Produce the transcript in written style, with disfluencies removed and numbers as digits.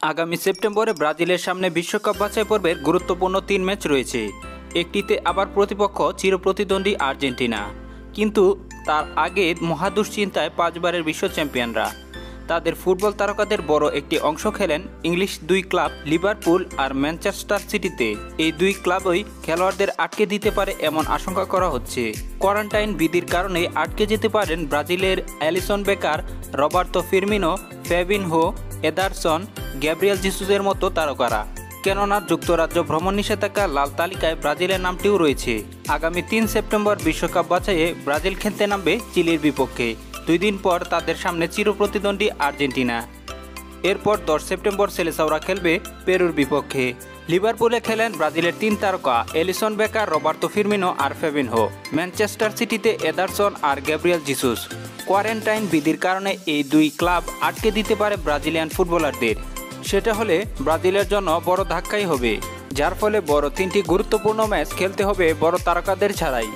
আগামী সেপ্টেম্বরে ব্রাজিলের সামনে বিশ্বকাপ বাছাই পর্বের গুরুত্বপূর্ণ 3 ম্যাচ রয়েছে। একটিতে আবার প্রতিপক্ষ চিরপ্রতিদ্বন্দ্বী আর্জেন্টিনা, কিন্তু তার আগে মহা দুশ্চিন্তায় 5 বারের বিশ্ব চ্যাম্পিয়নরা। তাদের ফুটবল তারকাদের বড় একটি অংশ খেলেন ইংলিশ 2 ক্লাব লিভারপুল আর ম্যানচেস্টার সিটিতে। এই 2 ক্লাবই খেলোয়াড়দের আটকে দিতে পারে এমন আশঙ্কা করা হচ্ছে। কোয়ারেন্টাইন বিধির কারণে আটকে যেতে পারেন ব্রাজিলের Alisson Becker, Roberto Firmino, Fabinho, Ederson, Gabriel জিসুসের মতো তারকারা। কেননা যুক্তরাজ্য ভ্রমণ নিষেধাজ্ঞার লাল তালিকায় ব্রাজিলের নামটিও রয়েছে। আগামী 3 সেপ্টেম্বর বিশ্বকাপ বাছাইয়ে ব্রাজিল খেলতে নামবে চিলির বিপক্ষে। 2 দিন পর তাদের সামনে চিরপ্রতিদ্বন্দ্বী আর্জেন্টিনা। এরপর 10 সেপ্টেম্বর সেলেসাওরা খেলবে পেরুর বিপক্ষে। লিভারপুলে খেলেন ব্রাজিলের 3 তারকা এলিসন বেকার, রবার্তো ফিরমিনো আর ফেবিনহো। ম্যানচেস্টার সিটিতে এদারসন আর গ্যাব্রিয়েল জিসুস। কোয়ারেন্টাইন বিধির কারণে এই 2 ক্লাব আটকে দিতে পারে ব্রাজিলিয়ান ফুটবলারদের। সেটা হলে ব্রাজিলের জন্য বড় ধাক্কাই হবে, যার ফলে বড় 3টি গুরুত্বপূর্ণ ম্যাচ খেলতে হবে বড় তারকাদের ছাড়াই।